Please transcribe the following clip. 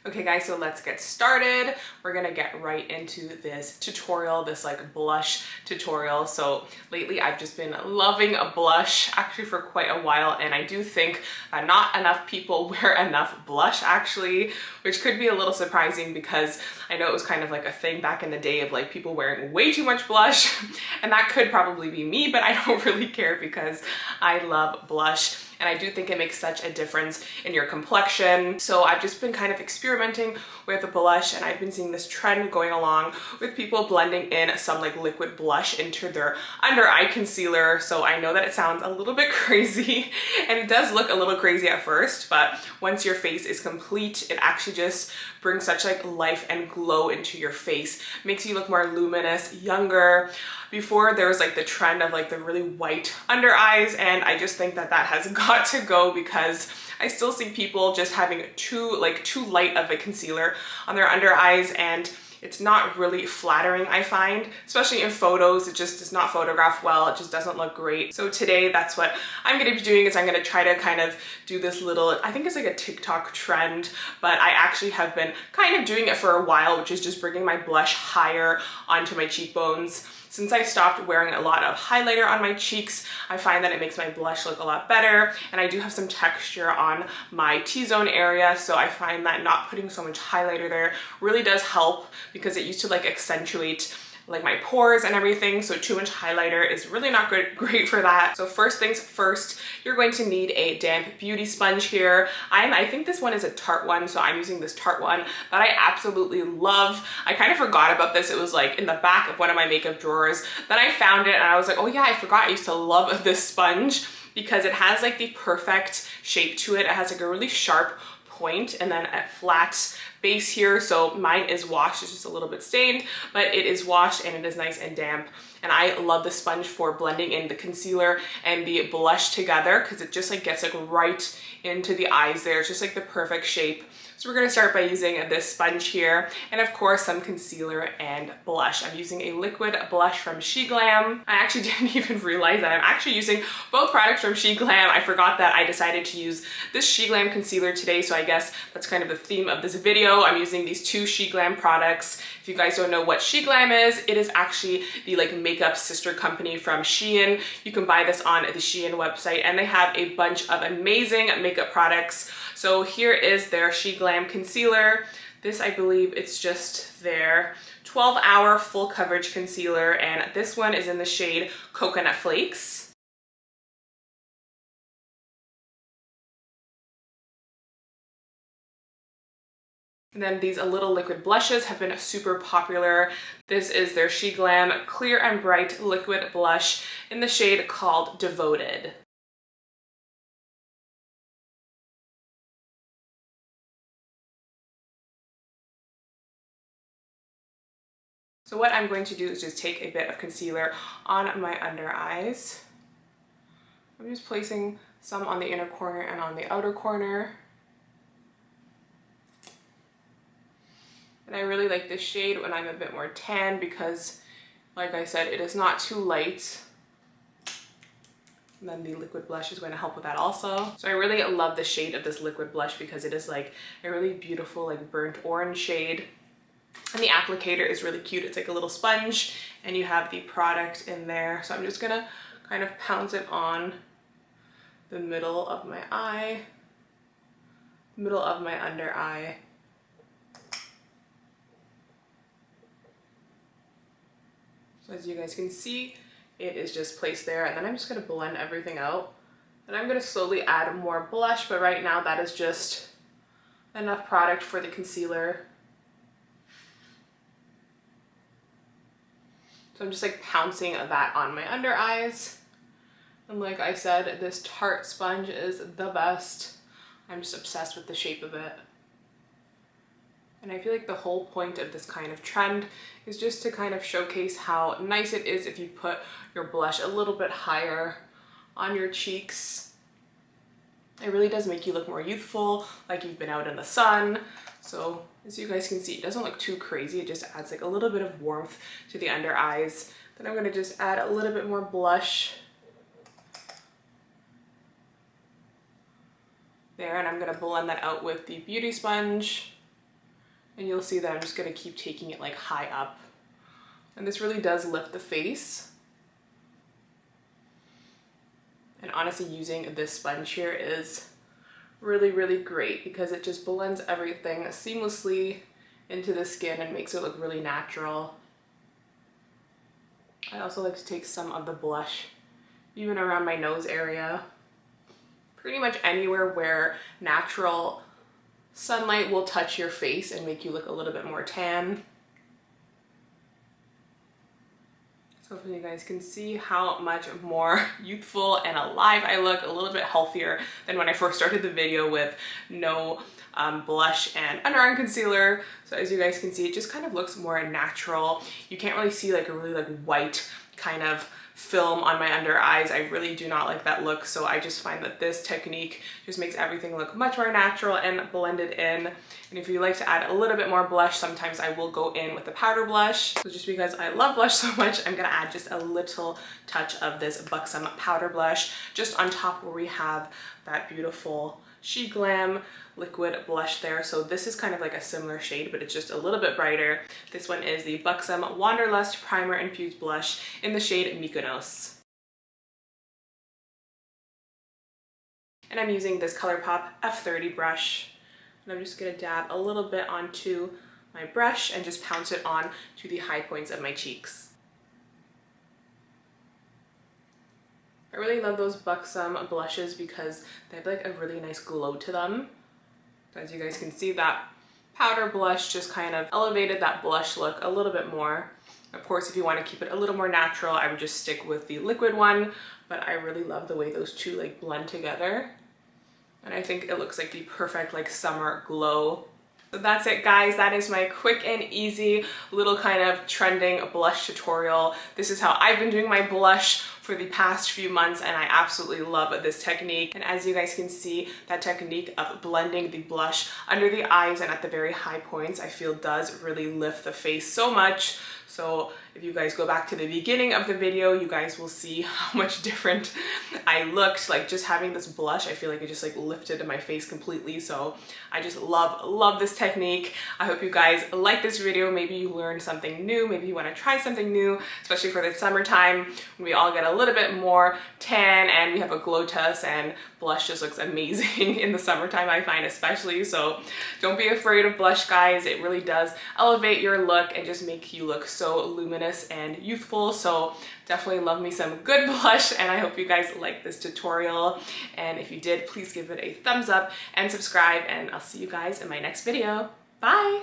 Okay guys, so let's get started. We're gonna get right into this tutorial, this like blush tutorial. So lately I've just been loving a blush actually for quite a while, and I do think that not enough people wear enough blush actually, which could be a little surprising because I know it was kind of like a thing back in the day of like people wearing way too much blush, and that could probably be me, but I don't really care because I love blush. And I do think it makes such a difference in your complexion. So I've just been kind of experimenting with a blush, and I've been seeing this trend going along with people blending in some like liquid blush into their under eye concealer. So I know that it sounds a little bit crazy, and it does look a little crazy at first, but once your face is complete, it actually just brings such like life and glow into your face, makes you look more luminous, younger. Before there was like the trend of like the really white under eyes, and I just think that that has got to go because I still see people just having too light of a concealer on their under eyes, and it's not really flattering, I find, especially in photos. It just does not photograph well. It just doesn't look great. So today that's what I'm gonna be doing, is I'm gonna try to kind of do this little, I think it's like a TikTok trend, but I actually have been kind of doing it for a while, which is just bringing my blush higher onto my cheekbones. Since I stopped wearing a lot of highlighter on my cheeks, I find that it makes my blush look a lot better, and I do have some texture on my T-zone area, so I find that not putting so much highlighter there really does help, because it used to like accentuate like my pores and everything, so too much highlighter is really not great for that. So first things first, you're going to need a damp beauty sponge here. I think this one is a Tarte one, so I'm using this Tarte one that I absolutely love. I kind of forgot about this. It was like in the back of one of my makeup drawers. Then I found it and I was like, oh yeah, I forgot I used to love this sponge because it has like the perfect shape to it. It has like a really sharp point and then a flat base here. So mine is washed, it's just a little bit stained, but it is washed and it is nice and damp. And I love the sponge for blending in the concealer and the blush together, because it just like gets like right into the eyes there. It's just like the perfect shape. So we're gonna start by using this sponge here, and of course some concealer and blush. I'm using a liquid blush from SHEGLAM. I actually didn't even realize that I'm actually using both products from SHEGLAM. I forgot that I decided to use this SHEGLAM concealer today, so I guess that's kind of the theme of this video. I'm using these two SHEGLAM products. If you guys don't know what SHEGLAM is, it is actually the like makeup sister company from Shein. You can buy this on the Shein website, and they have a bunch of amazing makeup products. So here is their SHEGLAM concealer. This, I believe it's just their 12-hour full coverage concealer, and this one is in the shade Coconut Flakes. And then these little liquid blushes have been super popular. This is their SHEGLAM Clear and Bright Liquid Blush in the shade called Devoted. So what I'm going to do is just take a bit of concealer on my under eyes. I'm just placing some on the inner corner and on the outer corner. And I really like this shade when I'm a bit more tan because, like I said, it is not too light. And then the liquid blush is going to help with that also. So I really love the shade of this liquid blush because it is like a really beautiful like burnt orange shade. And the applicator is really cute. It's like a little sponge and you have the product in there. So I'm just gonna kind of pounce it on the middle of my eye, middle of my under eye. So as you guys can see, it is just placed there, and then I'm just gonna blend everything out. And I'm gonna slowly add more blush, but right now that is just enough product for the concealer. So I'm just like pouncing that on my under eyes. And like I said, this Tarte sponge is the best. I'm just obsessed with the shape of it. And I feel like the whole point of this kind of trend is just to kind of showcase how nice it is if you put your blush a little bit higher on your cheeks. It really does make you look more youthful, like you've been out in the sun. So as you guys can see, it doesn't look too crazy. It just adds like a little bit of warmth to the under eyes. Then I'm gonna just add a little bit more blush there, and I'm gonna blend that out with the beauty sponge. And you'll see that I'm just gonna keep taking it like high up. And this really does lift the face. And honestly, using this sponge here is really, really great because it just blends everything seamlessly into the skin and makes it look really natural. I also like to take some of the blush even around my nose area. Pretty much anywhere where natural sunlight will touch your face and make you look a little bit more tan. So hopefully you guys can see how much more youthful and alive I look, a little bit healthier than when I first started the video with no blush and under eye concealer. So as you guys can see, it just kind of looks more natural. You can't really see like a really like white kind of film on my under eyes. I really do not like that look, so I just find that this technique just makes everything look much more natural and blended in. And if you like to add a little bit more blush, sometimes I will go in with the powder blush. So just because I love blush so much, I'm gonna add just a little touch of this BUXOM powder blush just on top where we have that beautiful SHEGLAM liquid blush there. So this is kind of like a similar shade, but it's just a little bit brighter. This one is the BUXOM Wanderlusr Primer-Infused Blush in the shade Mykonos. And I'm using this ColourPop F30 brush. And I'm just gonna dab a little bit onto my brush and just pounce it on to the high points of my cheeks. I really love those BUXOM blushes because they have like a really nice glow to them. So as you guys can see, that powder blush just kind of elevated that blush look a little bit more. Of course, if you want to keep it a little more natural, I would just stick with the liquid one, but I really love the way those two like blend together. And I think it looks like the perfect like summer glow. So that's it, guys. That is my quick and easy little kind of trending blush tutorial. This is how I've been doing my blush for the past few months, and I absolutely love this technique. And as you guys can see, that technique of blending the blush under the eyes and at the very high points, I feel does really lift the face so much. So if you guys go back to the beginning of the video, you guys will see how much different I looked. Like just having this blush, I feel like it just like lifted my face completely. So I just love this technique. I hope you guys like this video. Maybe you learned something new. Maybe you want to try something new, especially for the summertime when we all get a little bit more tan and we have a glow to us, and blush just looks amazing in the summertime, I find especially. So don't be afraid of blush, guys. It really does elevate your look and just make you look so luminous and youthful. So definitely love me some good blush, and I hope you guys like this tutorial. And if you did, please give it a thumbs up and subscribe, and I'll see you guys in my next video. Bye!